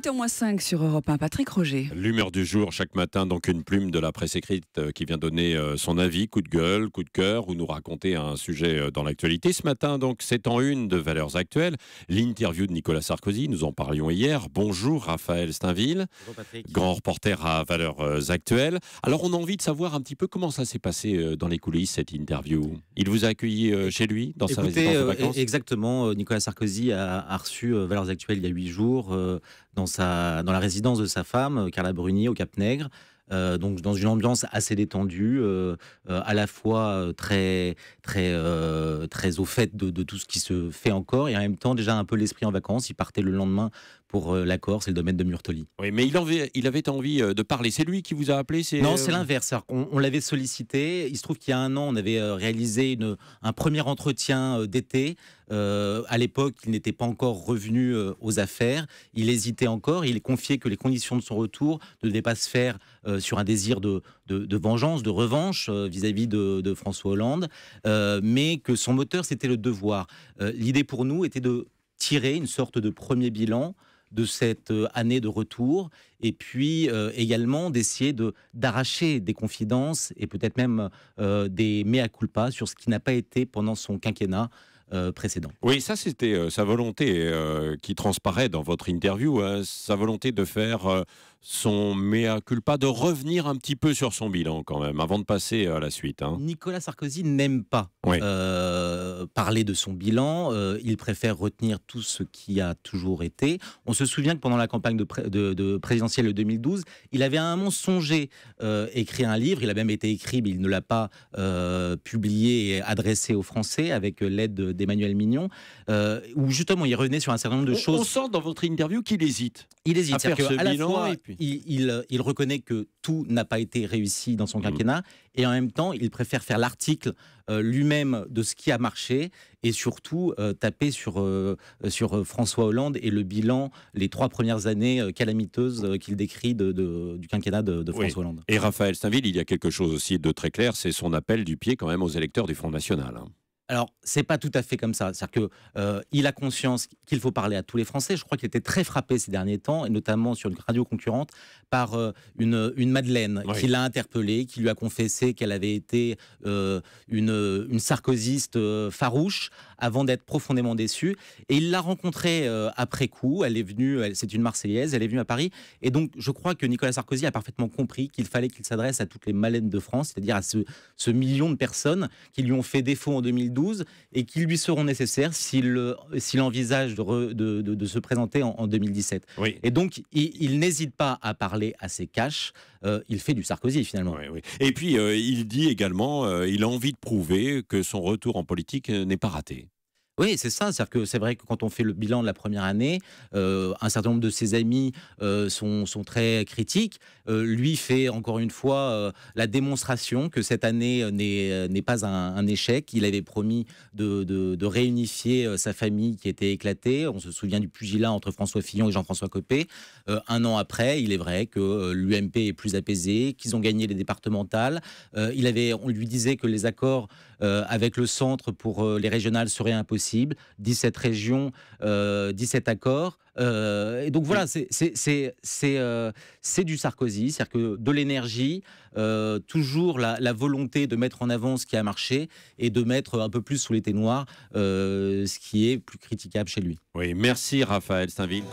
8h moins 5 sur Europe 1. Patrick Roger. L'humeur du jour, chaque matin, donc une plume de la presse écrite qui vient donner son avis, coup de gueule, coup de cœur, ou nous raconter un sujet dans l'actualité. Ce matin, donc, c'est en une de Valeurs Actuelles, l'interview de Nicolas Sarkozy, nous en parlions hier. Bonjour Raphaël Steinville, Bonjour Patrick. grand reporter à Valeurs Actuelles. Alors on a envie de savoir un petit peu comment ça s'est passé dans les coulisses, cette interview. Il vous a accueilli chez lui, dans sa résidence de vacances? Exactement, Nicolas Sarkozy a reçu Valeurs Actuelles il y a 8 jours dans la résidence de sa femme, Carla Bruni, au Cap-Nègre. Donc dans une ambiance assez détendue, à la fois très au fait de tout ce qui se fait encore, et en même temps déjà un peu l'esprit en vacances. Il partait le lendemain pour la Corse et le domaine de Murtoli. Oui, mais il avait envie de parler. C'est lui qui vous a appelé? Non, c'est l'inverse. On l'avait sollicité. Il se trouve qu'il y a un an, on avait réalisé un premier entretien d'été. À l'époque, il n'était pas encore revenu aux affaires. Il hésitait encore. Il confiait que les conditions de son retour ne devaient pas se faire sur un désir de vengeance, de revanche vis-à-vis de François Hollande, mais que son moteur, c'était le devoir. L'idée pour nous était de tirer une sorte de premier bilan de cette année de retour, et puis également d'essayer d'arracher des confidences et peut-être même des mea culpa sur ce qui n'a pas été pendant son quinquennat précédent. Oui, ça c'était sa volonté qui transparaît dans votre interview, hein, sa volonté de faire son mea culpa, de revenir un petit peu sur son bilan quand même, avant de passer à la suite. Hein. Nicolas Sarkozy n'aime pas parler de son bilan, il préfère retenir tout ce qui a toujours été. On se souvient que pendant la campagne de présidentielle de 2012, il avait à un moment songé écrire un livre, il a même été écrit, mais il ne l'a pas publié et adressé aux Français avec l'aide d'Emmanuel Mignon, où justement il revenait sur un certain nombre de choses. On sent dans votre interview qu'il hésite. Il hésite, c'est-à-dire qu'à la fois, et puis... il reconnaît que tout n'a pas été réussi dans son quinquennat, et en même temps, il préfère faire l'article lui-même de ce qui a marché, et surtout taper sur François Hollande et le bilan, les 3 premières années calamiteuses qu'il décrit du quinquennat de François Hollande. Et Raphaël Steinville, il y a quelque chose aussi de très clair, c'est son appel du pied quand même aux électeurs du Front National. Hein. Alors, c'est pas tout à fait comme ça. C'est-à-dire qu'il a conscience qu'il faut parler à tous les Français. Je crois qu'il était très frappé ces derniers temps, et notamment sur une radio concurrente, par une Madeleine qui l'a interpellé, qui lui a confessé qu'elle avait été une sarkozyste farouche avant d'être profondément déçue. Et il l'a rencontrée après coup. Elle est venue, c'est une Marseillaise, elle est venue à Paris. Et donc, je crois que Nicolas Sarkozy a parfaitement compris qu'il fallait qu'il s'adresse à toutes les Malènes de France, c'est-à-dire à ce million de personnes qui lui ont fait défaut en 2012 et qui lui seront nécessaires s'il envisage de se présenter en 2017. Oui. Et donc, il n'hésite pas à parler à ses caches. Il fait du Sarkozy, finalement. Oui. Et puis, il dit également, il a envie de prouver que son retour en politique n'est pas raté. Oui, c'est ça. C'est-à-dire que c'est vrai que quand on fait le bilan de la première année, un certain nombre de ses amis sont très critiques. Lui fait encore une fois la démonstration que cette année n'est pas un échec. Il avait promis de réunifier sa famille qui était éclatée. On se souvient du pugilat entre François Fillon et Jean-François Copé. Un an après, il est vrai que l'UMP est plus apaisé, qu'ils ont gagné les départementales. On lui disait que les accords avec le centre pour les régionales seraient impossibles. 17 régions, 17 accords. Et donc voilà, c'est du Sarkozy, c'est-à-dire que de l'énergie, toujours la volonté de mettre en avant ce qui a marché et de mettre un peu plus sous les ténoirs ce qui est plus critiquable chez lui. Oui, merci Raphaël Steinville.